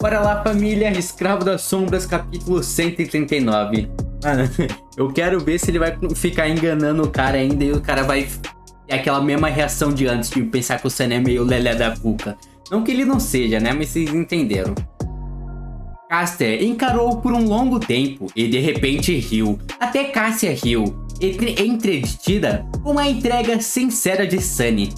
Bora lá, família, Escravo das Sombras, capítulo 139. Mano, eu quero ver se ele vai ficar enganando o cara ainda e o cara vai ter aquela mesma reação de antes, de pensar que o Sunny é meio lelé da cuca. Não que ele não seja, né, mas vocês entenderam. Caster encarou por um longo tempo e de repente riu. Até Cássia riu, entretida com a entrega sincera de Sunny.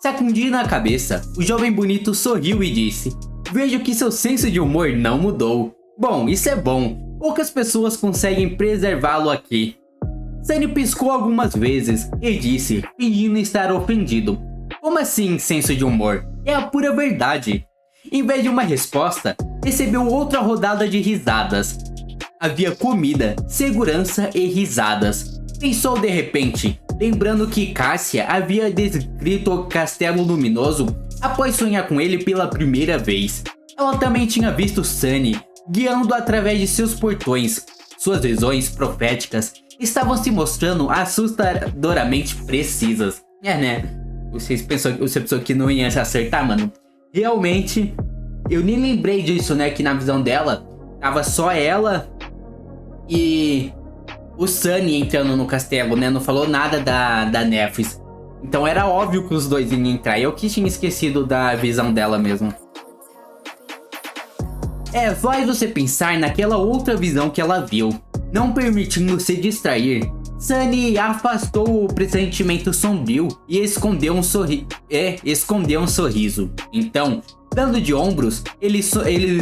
Sacudindo a cabeça, o jovem bonito sorriu e disse: "Vejo que seu senso de humor não mudou. Bom, isso é bom. Poucas pessoas conseguem preservá-lo aqui." Sunny piscou algumas vezes e disse, fingindo estar ofendido: "Como assim senso de humor? É a pura verdade." Em vez de uma resposta, recebeu outra rodada de risadas. Havia comida, segurança e risadas. Pensou de repente, lembrando que Cássia havia descrito o Castelo Luminoso após sonhar com ele pela primeira vez. Ela também tinha visto Sunny guiando através de seus portões. Suas visões proféticas estavam se mostrando assustadoramente precisas. Né? Você pensou que não ia se acertar, mano? Realmente, eu nem lembrei disso, né? Que na visão dela, tava só ela e o Sunny entrando no castelo, né? Não falou nada da Nefris. Então era óbvio que os dois iam entrar. Eu que tinha esquecido da visão dela mesmo. Faz você pensar naquela outra visão que ela viu. Não permitindo se distrair, Sunny afastou o pressentimento sombrio e escondeu um sorriso. Então, dando de ombros, ele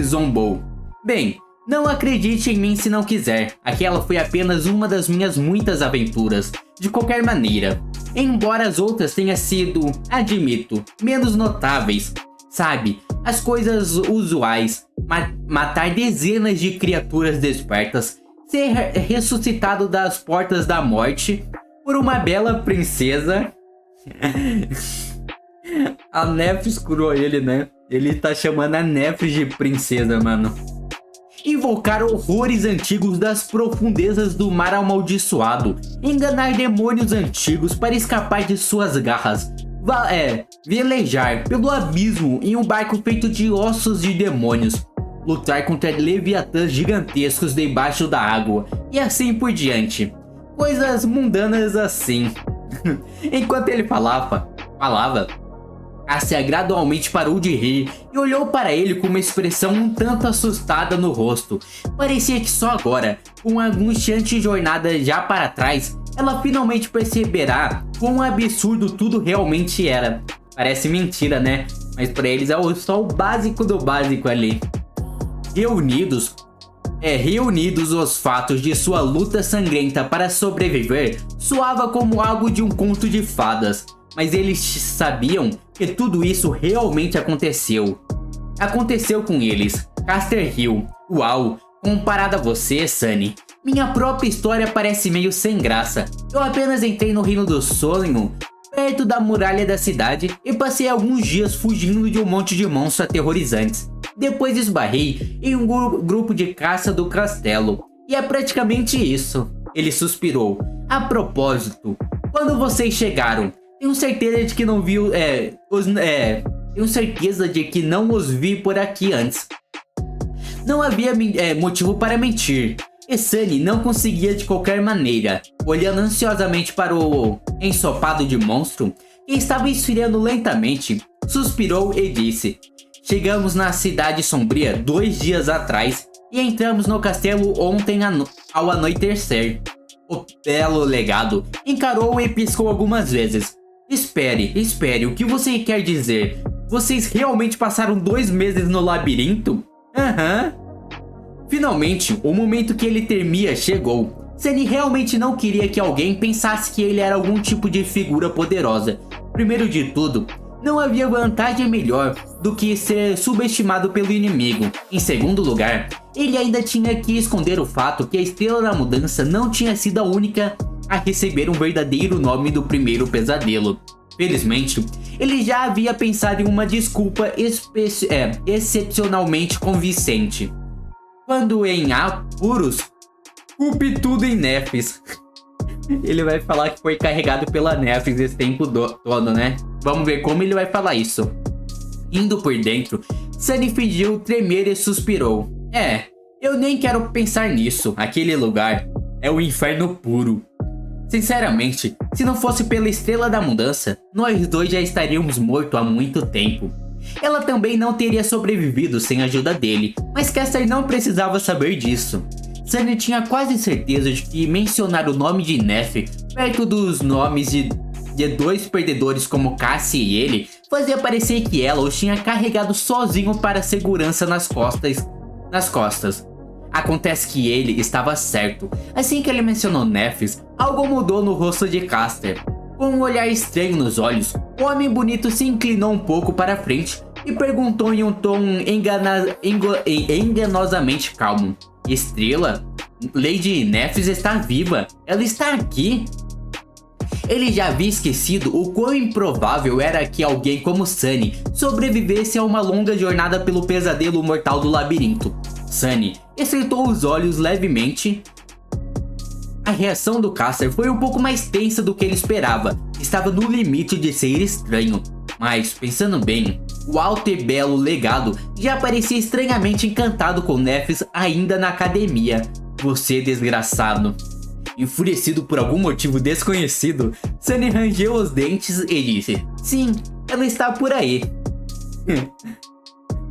zombou: "Bem, não acredite em mim se não quiser. Aquela foi apenas uma das minhas muitas aventuras. De qualquer maneira, embora as outras tenham sido, admito, menos notáveis. Sabe, as coisas usuais, matar dezenas de criaturas despertas, ser ressuscitado das portas da morte por uma bela princesa." A Nefris curou ele, né? Ele tá chamando a Nefris de princesa, mano. "Invocar horrores antigos das profundezas do mar amaldiçoado. Enganar demônios antigos para escapar de suas garras. Velejar pelo abismo em um barco feito de ossos de demônios. Lutar contra leviatãs gigantescos debaixo da água. E assim por diante. Coisas mundanas assim." Enquanto ele falava, Cássia gradualmente parou de rir e olhou para ele com uma expressão um tanto assustada no rosto. Parecia que só agora, com uma angustiante jornada já para trás, ela finalmente perceberá quão absurdo tudo realmente era. Parece mentira, né? Mas para eles é só o básico do básico ali. Reunidos os fatos de sua luta sangrenta para sobreviver soava como algo de um conto de fadas. Mas eles sabiam que tudo isso realmente aconteceu. Aconteceu com eles. Caster riu. "Uau, comparado a você, Sunny, minha própria história parece meio sem graça. Eu apenas entrei no Reino do Sonho, perto da muralha da cidade, e passei alguns dias fugindo de um monte de monstros aterrorizantes. Depois esbarrei em um grupo de caça do castelo. E é praticamente isso." Ele suspirou. "A propósito, quando vocês chegaram, tenho certeza de que não viu. Tenho certeza de que não os vi por aqui antes." Não havia motivo para mentir. E Sunny não conseguia de qualquer maneira. Olhando ansiosamente para o ensopado de monstro, que estava esfriando lentamente, suspirou e disse: "Chegamos na Cidade Sombria 2 dias atrás e entramos no castelo ontem ao anoitecer." O belo legado encarou e piscou algumas vezes. Espere, o que você quer dizer? Vocês realmente passaram 2 meses no labirinto?" "Aham." Finalmente, o momento que ele temia chegou. Sunny realmente não queria que alguém pensasse que ele era algum tipo de figura poderosa. Primeiro de tudo, não havia vantagem melhor do que ser subestimado pelo inimigo. Em segundo lugar, ele ainda tinha que esconder o fato que a Estrela da Mudança não tinha sido a única a receber um verdadeiro nome do primeiro pesadelo. Felizmente, ele já havia pensado em uma desculpa excepcionalmente convincente. Quando em apuros, culpe tudo em Nefris. Ele vai falar que foi carregado pela Nefris esse tempo todo, né? Vamos ver como ele vai falar isso. Indo por dentro, Sunny fingiu tremer e suspirou. Eu nem quero pensar nisso. Aquele lugar é o inferno puro. Sinceramente, se não fosse pela estrela da mudança, nós dois já estaríamos mortos há muito tempo. Ela também não teria sobrevivido sem a ajuda dele, mas Caster não precisava saber disso. Sunny tinha quase certeza de que mencionar o nome de Neff perto dos nomes de dois perdedores como Cassie e ele fazia parecer que ela os tinha carregado sozinho para a segurança nas costas. Acontece que ele estava certo. Assim que ele mencionou Neffs, algo mudou no rosto de Caster. Com um olhar estranho nos olhos, o homem bonito se inclinou um pouco para frente e perguntou em um tom enganosamente calmo. Estrela? Lady Neffs está viva. Ela está aqui? Ele já havia esquecido o quão improvável era que alguém como Sunny sobrevivesse a uma longa jornada pelo pesadelo mortal do labirinto. Sunny estreitou os olhos levemente. A reação do Caster foi um pouco mais tensa do que ele esperava. Estava no limite de ser estranho. Mas, pensando bem, o alto e belo legado já parecia estranhamente encantado com Neffs ainda na academia. Você desgraçado. Enfurecido por algum motivo desconhecido, Sunny rangeu os dentes e disse: sim, ela está por aí.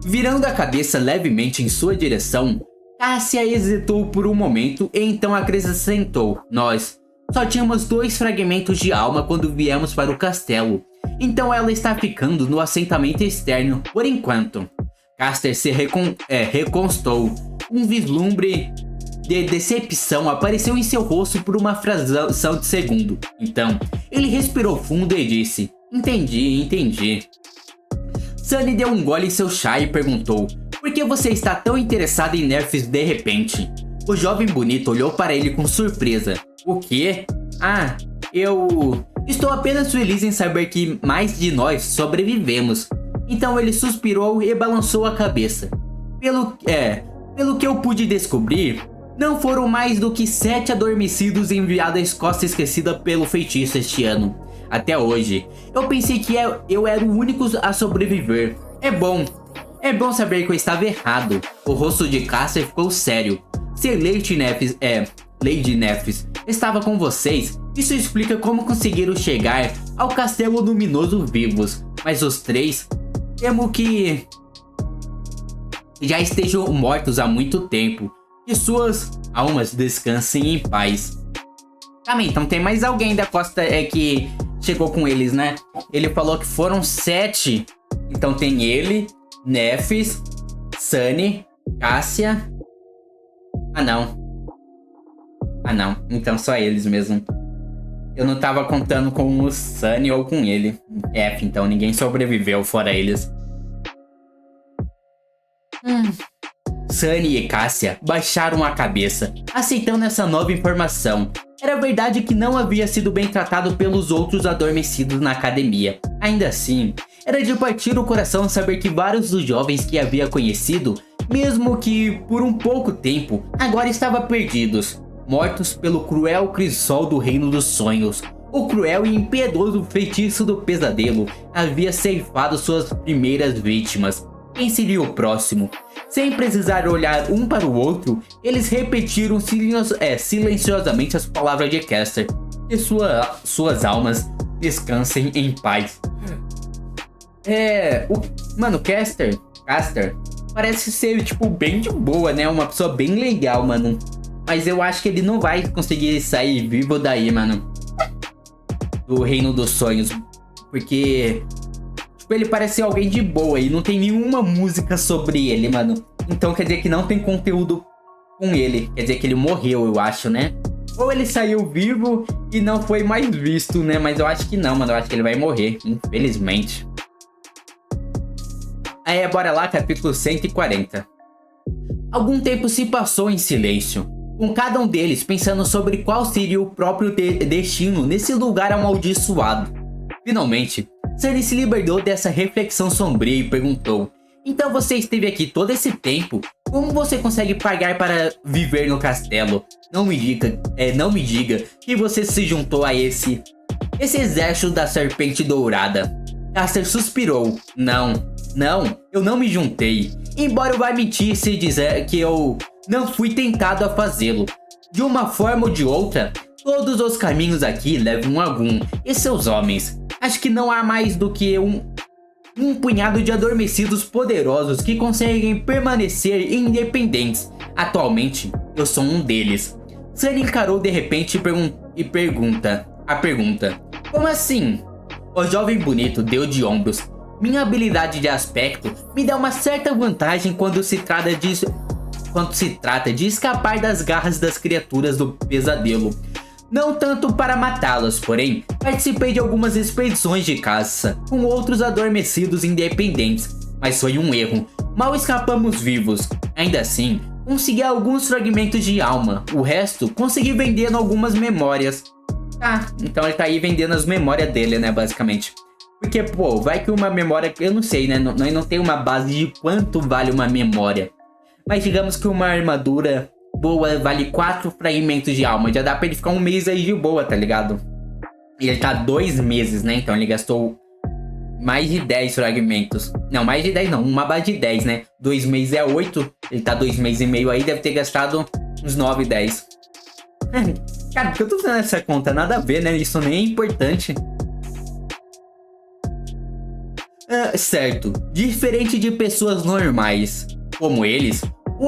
Virando a cabeça levemente em sua direção, Cassia hesitou por um momento e então acrescentou: nós só tínhamos 2 fragmentos de alma quando viemos para o castelo, então ela está ficando no assentamento externo por enquanto. Caster se reconstou. Um vislumbre de decepção apareceu em seu rosto por uma fração de segundo. Então, ele respirou fundo e disse: entendi. Sunny deu um gole em seu chá e perguntou: por que você está tão interessado em Neffs de repente? O jovem bonito olhou para ele com surpresa. O quê? Eu estou apenas feliz em saber que mais de nós sobrevivemos. Então ele suspirou e balançou a cabeça. Pelo que eu pude descobrir, não foram mais do que 7 adormecidos enviados à Escócia esquecida pelo feitiço este ano. Até hoje, eu pensei que eu era o único a sobreviver. É bom saber que eu estava errado. O rosto de Caster ficou sério. Se Lady Neffs estava com vocês, isso explica como conseguiram chegar ao Castelo Luminoso vivos. Mas os 3, temo que já estejam mortos há muito tempo. Que suas almas descansem em paz. Então tem mais alguém da costa que chegou com eles, né? Ele falou que foram 7. Então tem ele, Neffs, Sunny, Cassia. Não. Então só eles mesmo. Eu não tava contando com o Sunny ou com ele. Então ninguém sobreviveu fora eles. Sunny e Cassia baixaram a cabeça, aceitando essa nova informação. Era verdade que não havia sido bem tratado pelos outros adormecidos na academia. Ainda assim, era de partir o coração saber que vários dos jovens que havia conhecido, mesmo que por um pouco tempo, agora estavam perdidos, mortos pelo cruel crisol do Reino dos Sonhos. O cruel e impiedoso feitiço do pesadelo havia ceifado suas primeiras vítimas. Quem seria o próximo? Sem precisar olhar um para o outro, eles repetiram silenciosamente as palavras de Caster. Que suas almas descansem em paz. Mano, Caster parece ser, tipo, bem de boa, né? Uma pessoa bem legal, mano. Mas eu acho que ele não vai conseguir sair vivo daí, mano. Do Reino dos Sonhos. Porque ele parece ser alguém de boa e não tem nenhuma música sobre ele, mano. Então quer dizer que não tem conteúdo com ele. Quer dizer que ele morreu, eu acho, né? Ou ele saiu vivo e não foi mais visto, né? Mas eu acho que não, mano. Eu acho que ele vai morrer, infelizmente. Bora lá, capítulo 140. Algum tempo se passou em silêncio, com cada um deles pensando sobre qual seria o próprio destino nesse lugar amaldiçoado. Finalmente, Sunny se libertou dessa reflexão sombria e perguntou: então você esteve aqui todo esse tempo? Como você consegue pagar para viver no castelo? Não me diga que você se juntou a esse exército da Serpente Dourada. Caster suspirou. Não Não, eu não me juntei. Embora eu vá mentir se dizer que eu não fui tentado a fazê-lo. De uma forma ou de outra, todos os caminhos aqui levam a Gun e seus homens. Acho que não há mais do que um punhado de adormecidos poderosos que conseguem permanecer independentes. Atualmente, eu sou um deles. Sunny encarou de repente e pergunta. Como assim? O jovem bonito deu de ombros. Minha habilidade de aspecto me dá uma certa vantagem quando se trata de escapar das garras das criaturas do pesadelo. Não tanto para matá-las, porém, participei de algumas expedições de caça com outros adormecidos independentes, mas foi um erro. Mal escapamos vivos. Ainda assim, consegui alguns fragmentos de alma. O resto, consegui vendendo algumas memórias. Ah, então ele tá aí vendendo as memórias dele, né, basicamente. Porque, pô, vai que uma memória... Eu não sei, né? Nós não tem uma base de quanto vale uma memória. Mas digamos que uma armadura boa vale 4 fragmentos de alma. Já dá pra ele ficar um mês aí de boa, tá ligado? E ele tá 2 meses, né? Então ele gastou mais de 10 fragmentos. Não, mais de 10 não. Uma base de 10, né? 2 meses é 8. Ele tá 2 meses e meio aí. Deve ter gastado uns 9, 10. Cara, por que eu tô fazendo essa conta? Nada a ver, né? Isso nem é importante. Certo. Diferente de pessoas normais como eles, o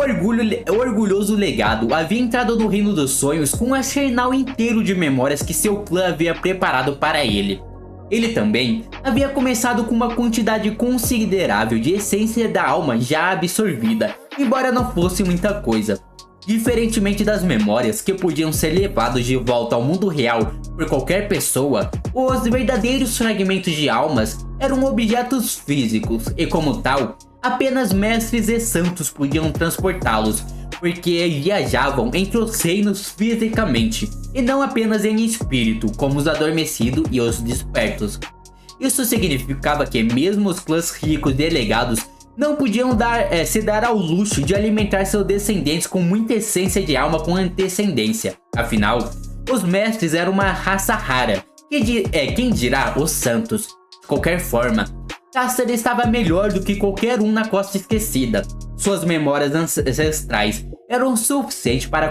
orgulhoso legado havia entrado no reino dos sonhos com um arsenal inteiro de memórias que seu clã havia preparado para ele. Ele também havia começado com uma quantidade considerável de essência da alma já absorvida, embora não fosse muita coisa. Diferentemente das memórias que podiam ser levados de volta ao mundo real por qualquer pessoa, os verdadeiros fragmentos de almas eram objetos físicos e, como tal, apenas mestres e santos podiam transportá-los, porque viajavam entre os reinos fisicamente, e não apenas em espírito, como os adormecidos e os despertos. Isso significava que mesmo os clãs ricos delegados não podiam se dar ao luxo de alimentar seus descendentes com muita essência de alma com antecedência. Afinal, os mestres eram uma raça rara, quem dirá os santos. De qualquer forma, Caster estava melhor do que qualquer um na Costa Esquecida. Suas memórias ancestrais eram suficientes para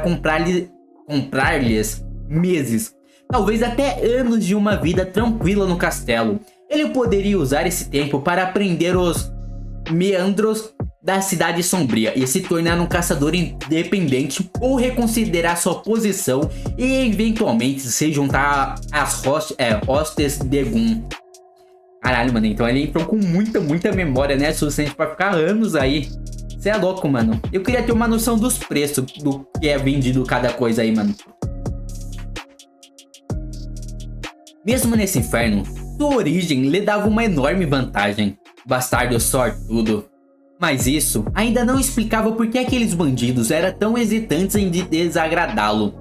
comprar-lhes meses, talvez até anos de uma vida tranquila no castelo. Ele poderia usar esse tempo para aprender os meandros da cidade sombria e se tornar um caçador independente, ou reconsiderar sua posição e eventualmente se juntar às hostes de Gun. Caralho, mano, então ele entrou com muita memória, né? Suficiente pra ficar anos aí. Cê é louco, mano. Eu queria ter uma noção dos preços do que é vendido cada coisa aí, mano. Mesmo nesse inferno, sua origem lhe dava uma enorme vantagem. Bastardo sortudo. Mas isso ainda não explicava por que aqueles bandidos eram tão hesitantes em desagradá-lo.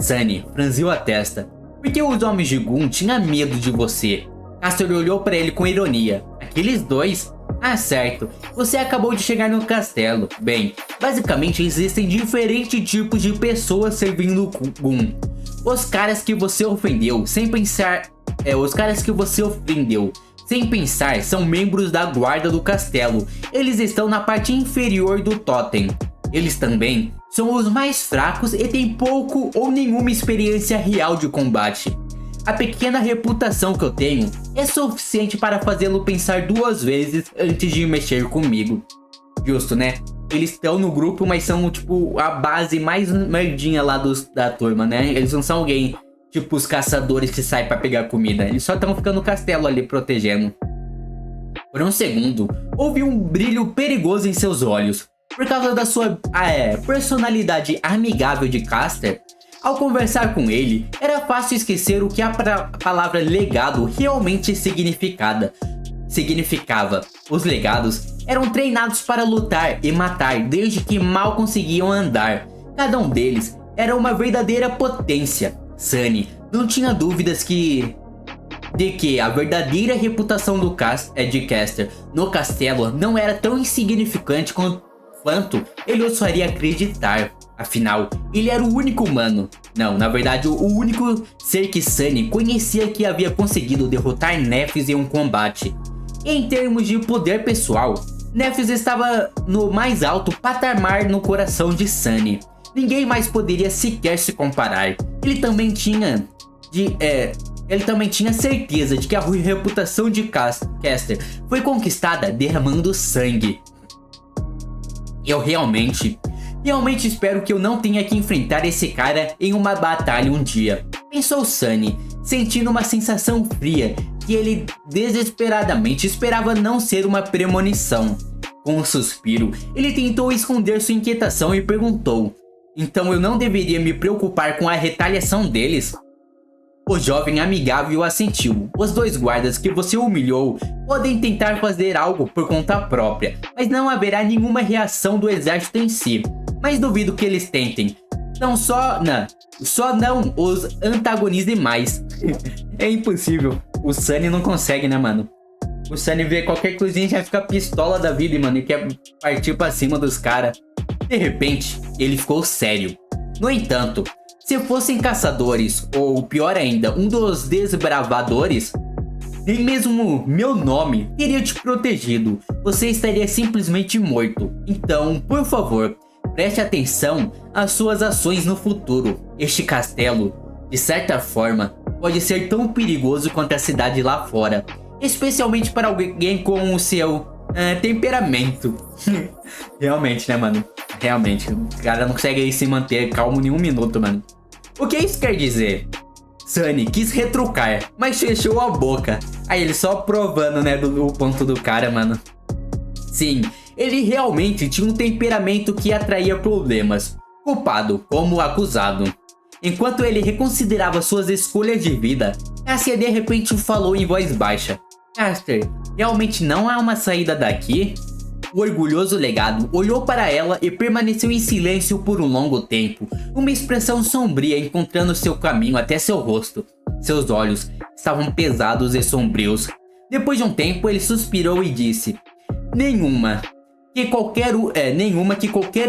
Sunny franziu a testa. Porque os homens de Gun tinham medo de você. Caster olhou para ele com ironia. Aqueles dois? Ah, certo. Você acabou de chegar no castelo. Bem, basicamente existem diferentes tipos de pessoas servindo Gun. Os caras que você ofendeu, sem pensar... Sem pensar, são membros da guarda do castelo. Eles estão na parte inferior do totem. Eles também são os mais fracos e têm pouco ou nenhuma experiência real de combate. A pequena reputação que eu tenho é suficiente para fazê-lo pensar 2 vezes antes de mexer comigo. Justo, né? Eles estão no grupo, mas são tipo a base mais merdinha lá da turma, né? Eles não são alguém... tipo os caçadores que saem pra pegar comida. Eles só estão ficando no castelo ali protegendo. Por um segundo, houve um brilho perigoso em seus olhos. Por causa da sua personalidade amigável de Caster, ao conversar com ele, era fácil esquecer o que a palavra legado realmente significava. Os legados eram treinados para lutar e matar desde que mal conseguiam andar. Cada um deles era uma verdadeira potência. Sunny não tinha dúvidas de que a verdadeira reputação de Caster no castelo não era tão insignificante quanto ele os faria acreditar. Afinal, ele era o único humano. Não, na verdade, o único ser que Sunny conhecia que havia conseguido derrotar Nephis em um combate. Em termos de poder pessoal, Nephius estava no mais alto patamar no coração de Sunny. Ninguém mais poderia sequer se comparar. Ele também tinha certeza de que a reputação de Caster foi conquistada derramando sangue. Eu realmente espero que eu não tenha que enfrentar esse cara em uma batalha um dia, pensou Sunny, sentindo uma sensação fria que ele desesperadamente esperava não ser uma premonição. Com um suspiro, ele tentou esconder sua inquietação e perguntou: então eu não deveria me preocupar com a retaliação deles? O jovem amigável assentiu. Os dois guardas que você humilhou podem tentar fazer algo por conta própria, mas não haverá nenhuma reação do exército em si. Mas duvido que eles tentem. Então só não os antagonizem mais. É impossível. O Sunny não consegue, né, mano? O Sunny vê qualquer coisinha e já fica pistola da vida, mano, e quer partir pra cima dos caras. De repente, ele ficou sério. No entanto, se fossem caçadores, ou pior ainda, um dos desbravadores, nem mesmo meu nome teria te protegido. Você estaria simplesmente morto. Então, por favor, preste atenção às suas ações no futuro. Este castelo, de certa forma, pode ser tão perigoso quanto a cidade lá fora. Especialmente para alguém com o seu temperamento. Realmente, né, mano? Realmente, o cara não consegue se manter calmo nem um minuto, mano. O que isso quer dizer? Sunny quis retrucar, mas fechou a boca. Aí ele só provando, né, do ponto do cara, mano. Sim, ele realmente tinha um temperamento que atraía problemas. Culpado como acusado. Enquanto ele reconsiderava suas escolhas de vida, Cassia de repente falou em voz baixa: Caster, realmente não há uma saída daqui? O orgulhoso legado olhou para ela e permaneceu em silêncio por um longo tempo, uma expressão sombria encontrando seu caminho até seu rosto. Seus olhos estavam pesados e sombrios. Depois de um tempo, ele suspirou e disse: Nenhuma que qualquer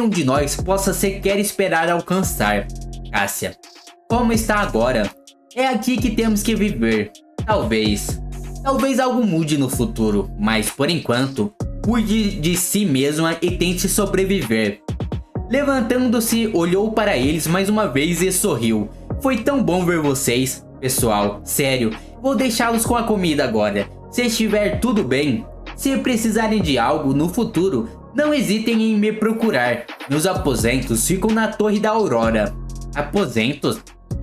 um de nós possa sequer esperar alcançar. Cassia, como está agora? É aqui que temos que viver. Talvez algo mude no futuro, mas por enquanto, cuide de si mesma e tente sobreviver. Levantando-se, olhou para eles mais uma vez e sorriu. Foi tão bom ver vocês, pessoal. Sério, vou deixá-los com a comida agora. Se estiver tudo bem, se precisarem de algo no futuro, não hesitem em me procurar. Meus aposentos ficam na Torre da Aurora. Aposentos?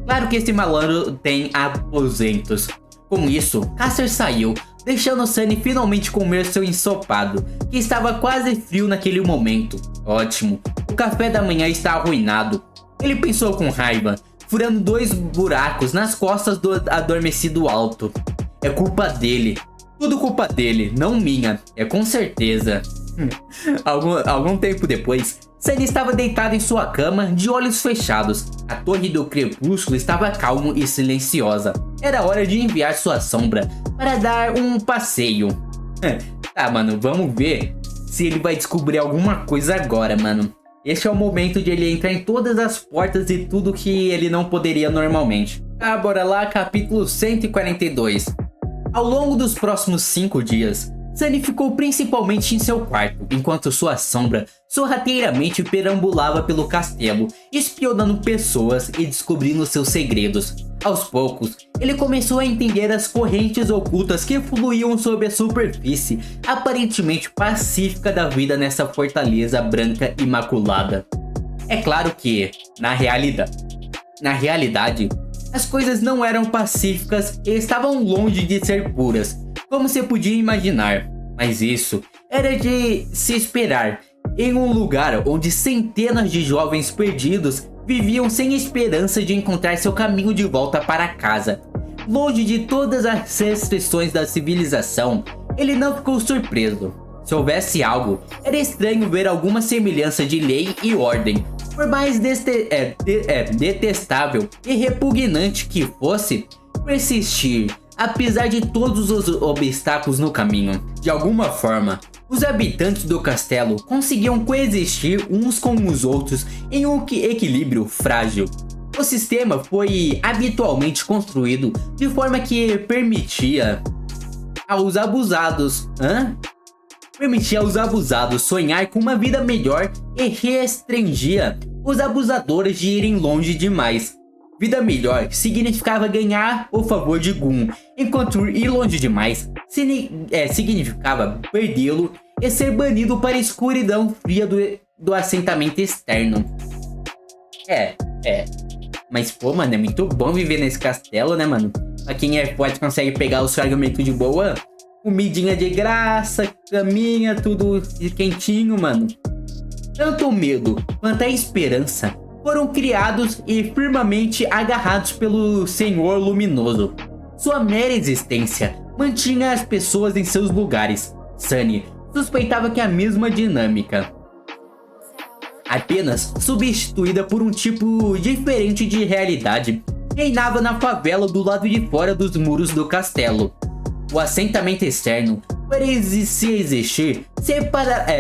Claro que esse malandro tem aposentos. Com isso, Caster saiu, deixando Sunny finalmente comer seu ensopado, que estava quase frio naquele momento. Ótimo, o café da manhã está arruinado. Ele pensou com raiva, furando 2 buracos nas costas do adormecido alto. É culpa dele. Tudo culpa dele, não minha, é com certeza. Algum tempo depois, Sunny estava deitado em sua cama, de olhos fechados. A torre do crepúsculo estava calma e silenciosa. Era hora de enviar sua sombra para dar um passeio. Tá, mano, vamos ver se ele vai descobrir alguma coisa agora, mano. Este é o momento de ele entrar em todas as portas e tudo que ele não poderia normalmente. Ah, bora lá, capítulo 142. Ao longo dos próximos 5 dias, Sunny ficou principalmente em seu quarto, enquanto sua sombra sorrateiramente perambulava pelo castelo, espionando pessoas e descobrindo seus segredos. Aos poucos, ele começou a entender as correntes ocultas que fluíam sob a superfície aparentemente pacífica da vida nessa fortaleza branca imaculada. É claro que, na realidade, as coisas não eram pacíficas e estavam longe de ser puras, como se podia imaginar, mas isso era de se esperar em um lugar onde centenas de jovens perdidos viviam sem esperança de encontrar seu caminho de volta para casa. Longe de todas as restrições da civilização, ele não ficou surpreso. Se houvesse algo, era estranho ver alguma semelhança de lei e ordem, por mais detestável e repugnante que fosse, persistir. Apesar de todos os obstáculos no caminho, de alguma forma, os habitantes do castelo conseguiam coexistir uns com os outros em um equilíbrio frágil. O sistema foi habitualmente construído de forma que permitia aos abusados. Permitia aos abusados sonhar com uma vida melhor e restringia os abusadores de irem longe demais. Vida melhor significava ganhar o favor de Gun, enquanto ir longe demais significava perdê-lo e ser banido para a escuridão fria do assentamento externo. Mas pô, mano, é muito bom viver nesse castelo, né, mano? Pra quem é forte consegue pegar os fragmentos de boa, comidinha de graça, caminha, tudo quentinho, mano. Tanto o medo quanto a esperança foram criados e firmemente agarrados pelo Senhor Luminoso. Sua mera existência mantinha as pessoas em seus lugares. Sunny suspeitava que a mesma dinâmica, apenas substituída por um tipo diferente de realidade, reinava na favela do lado de fora dos muros do castelo. O assentamento externo parecia existir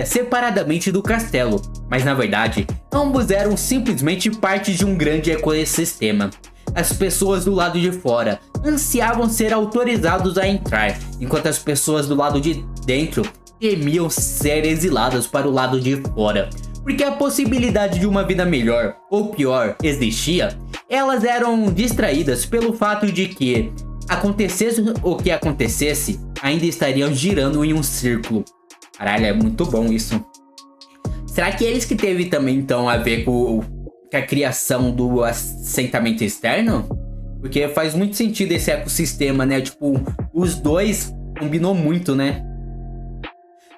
separadamente do castelo, mas na verdade, ambos eram simplesmente parte de um grande ecossistema. As pessoas do lado de fora ansiavam ser autorizados a entrar, enquanto as pessoas do lado de dentro temiam ser exiladas para o lado de fora. Porque a possibilidade de uma vida melhor ou pior existia, elas eram distraídas pelo fato de que, acontecesse o que acontecesse, ainda estariam girando em um círculo. Caralho, é muito bom isso. Será que eles que teve também então a ver com a criação do assentamento externo? Porque faz muito sentido esse ecossistema, né? Tipo, os dois combinou muito, né?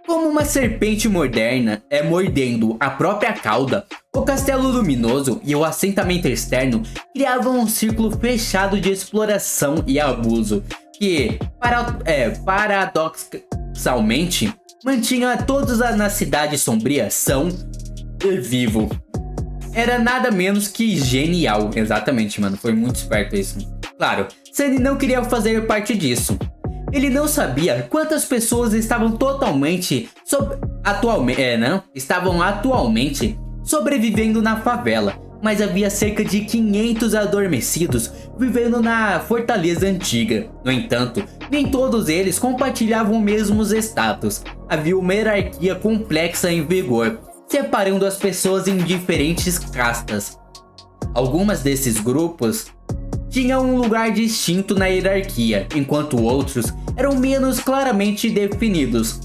Como uma serpente moderna mordendo a própria cauda, o Castelo Luminoso e o assentamento externo criavam um círculo fechado de exploração e abuso, que, paradoxalmente, mantinha todos na cidade sombria são e vivo. Era nada menos que genial. Exatamente, mano, foi muito esperto isso. Claro, Sunny não queria fazer parte disso. Ele não sabia quantas pessoas estavam atualmente sobrevivendo na favela, mas havia cerca de 500 adormecidos vivendo na fortaleza antiga. No entanto, nem todos eles compartilhavam os mesmos status. Havia uma hierarquia complexa em vigor, separando as pessoas em diferentes castas. Algumas desses grupos tinham um lugar distinto na hierarquia, enquanto outros eram menos claramente definidos.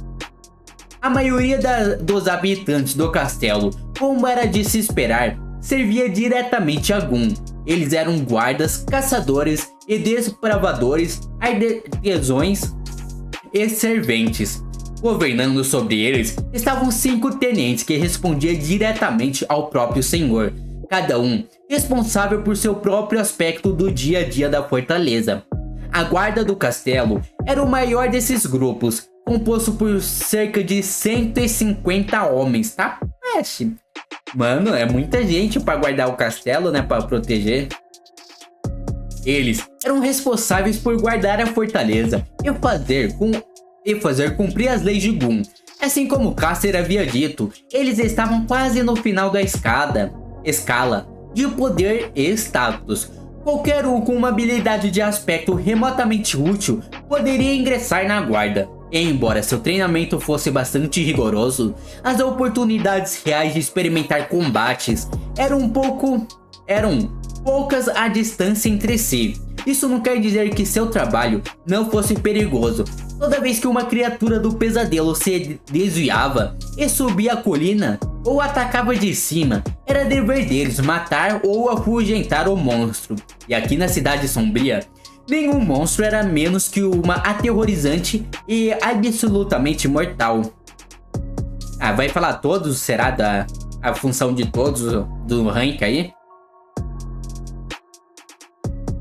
A maioria dos habitantes do castelo, como era de se esperar, servia diretamente a Gun. Eles eram guardas, caçadores e desbravadores, artesãos e serventes. Governando sobre eles estavam 5 tenentes que respondiam diretamente ao próprio senhor, cada um responsável por seu próprio aspecto do dia a dia da fortaleza. A guarda do castelo era o maior desses grupos, composto por cerca de 150 homens, tá? Mano, é muita gente para guardar o castelo, né, para proteger. Eles eram responsáveis por guardar a fortaleza e fazer cumprir as leis de Gun. Assim como Caster havia dito, eles estavam quase no final da escala de poder e status. Qualquer um com uma habilidade de aspecto remotamente útil poderia ingressar na guarda. E embora seu treinamento fosse bastante rigoroso, as oportunidades reais de experimentar combates eram poucas à distância entre si. Isso não quer dizer que seu trabalho não fosse perigoso. Toda vez que uma criatura do pesadelo se desviava e subia a colina ou atacava de cima, era dever deles matar ou afugentar o monstro. E aqui na Cidade Sombria, nenhum monstro era menos que uma aterrorizante e absolutamente mortal. Vai falar todos? Será a função de todos do rank aí?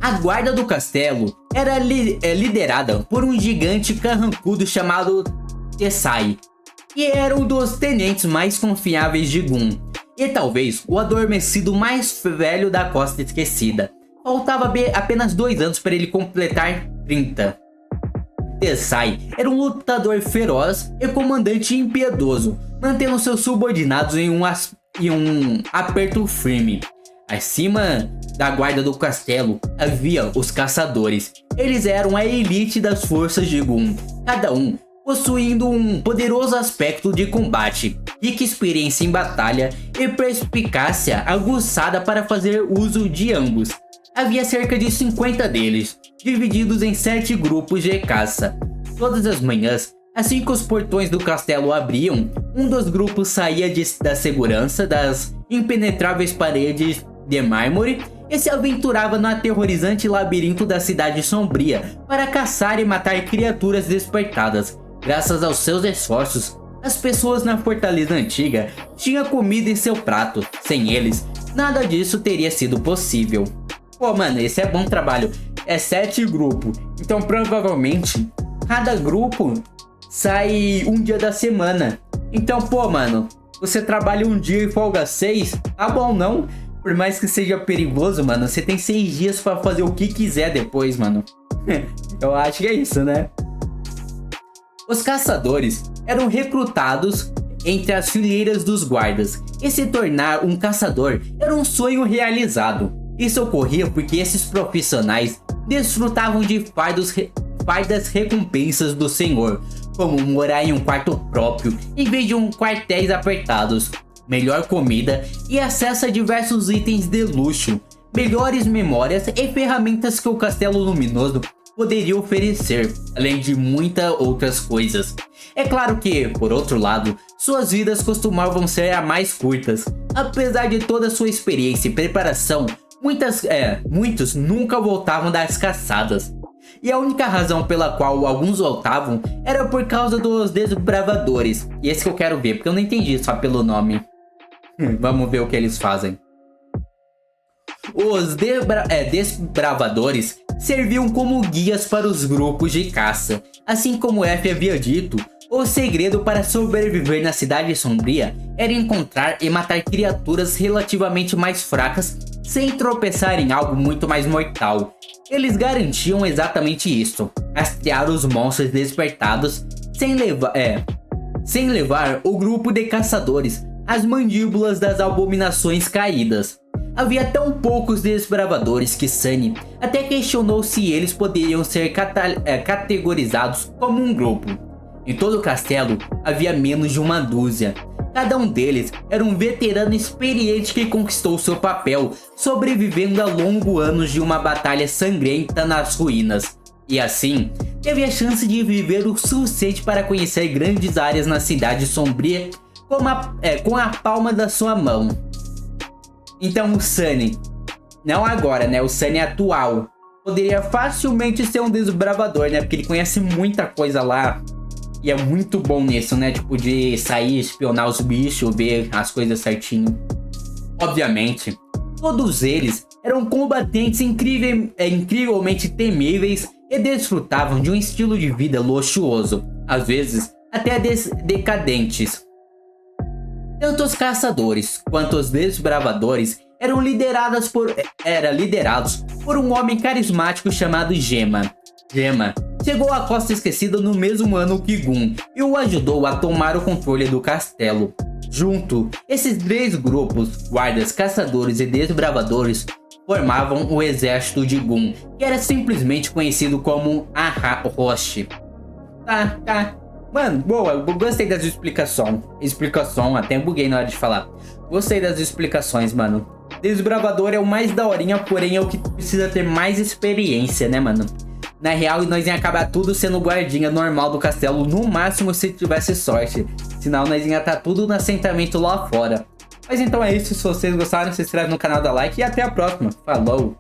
A guarda do castelo era liderada por um gigante carrancudo chamado Tessai, que era um dos tenentes mais confiáveis de Gun, e talvez o adormecido mais velho da Costa Esquecida. Faltava apenas 2 anos para ele completar 30. Tessai era um lutador feroz e comandante impiedoso, mantendo seus subordinados em um aperto firme. Acima da guarda do castelo havia os caçadores. Eles eram a elite das forças de Gun, cada um possuindo um poderoso aspecto de combate, rica experiência em batalha e perspicácia aguçada para fazer uso de ambos. Havia cerca de 50 deles, divididos em 7 grupos de caça. Todas as manhãs, assim que os portões do castelo abriam, um dos grupos saía da segurança das impenetráveis paredes de mármore e se aventurava no aterrorizante labirinto da cidade sombria para caçar e matar criaturas despertadas. Graças aos seus esforços, as pessoas na fortaleza antiga tinham comida em seu prato. Sem eles, nada disso teria sido possível. Pô, mano, esse é bom trabalho. É 7 grupos, então provavelmente cada grupo sai um dia da semana. Então, pô, mano, você trabalha um dia e folga 6, tá bom, não? Por mais que seja perigoso, mano, você tem 6 dias pra fazer o que quiser depois, mano. Eu acho que é isso, né? Os caçadores eram recrutados entre as fileiras dos guardas, e se tornar um caçador era um sonho realizado. Isso ocorria porque esses profissionais desfrutavam de fardas recompensas do senhor, como morar em um quarto próprio em vez de quartéis apertados, melhor comida e acesso a diversos itens de luxo, melhores memórias e ferramentas que o Castelo Luminoso poderia oferecer, além de muitas outras coisas. É claro que, por outro lado, suas vidas costumavam ser as mais curtas. Apesar de toda sua experiência e preparação, muitos nunca voltavam das caçadas. E a única razão pela qual alguns voltavam era por causa dos desbravadores. E esse que eu quero ver, porque eu não entendi só pelo nome. Vamos ver o que eles fazem. Os desbravadores serviam como guias para os grupos de caça. Assim como F havia dito, o segredo para sobreviver na Cidade Sombria era encontrar e matar criaturas relativamente mais fracas sem tropeçar em algo muito mais mortal. Eles garantiam exatamente isso: rastrear os monstros despertados sem levar o grupo de caçadores às mandíbulas das abominações caídas. Havia tão poucos desbravadores que Sunny até questionou se eles poderiam ser categorizados como um grupo. Em todo o castelo havia menos de uma dúzia. Cada um deles era um veterano experiente que conquistou seu papel, sobrevivendo a longos anos de uma batalha sangrenta nas ruínas. E assim, teve a chance de viver o suficiente para conhecer grandes áreas na Cidade Sombria com a palma da sua mão. Então o Sunny, não agora, né, o Sunny atual, poderia facilmente ser um desbravador, né, porque ele conhece muita coisa lá. E é muito bom nisso, né, tipo de sair, espionar os bichos, ver as coisas certinho. Obviamente, todos eles eram combatentes incrivelmente temíveis e desfrutavam de um estilo de vida luxuoso, às vezes até decadentes. Tanto os caçadores quanto os desbravadores eram liderados por um homem carismático chamado Gemma. Gemma chegou à Costa Esquecida no mesmo ano que Gun e o ajudou a tomar o controle do castelo. Junto, esses 3 grupos, guardas, caçadores e desbravadores, formavam o exército de Gun, que era simplesmente conhecido como Roche. Tá. Mano, boa, eu gostei das explicações. Até buguei na hora de falar. Gostei das explicações, mano. Desbravador é o mais daorinha, porém é o que precisa ter mais experiência, né, mano? Na real, nós ia acabar tudo sendo guardinha normal do castelo, no máximo se tivesse sorte. Senão nós ia estar tudo no assentamento lá fora. Mas então é isso, se vocês gostaram, se inscreve no canal, dá like e até a próxima. Falou!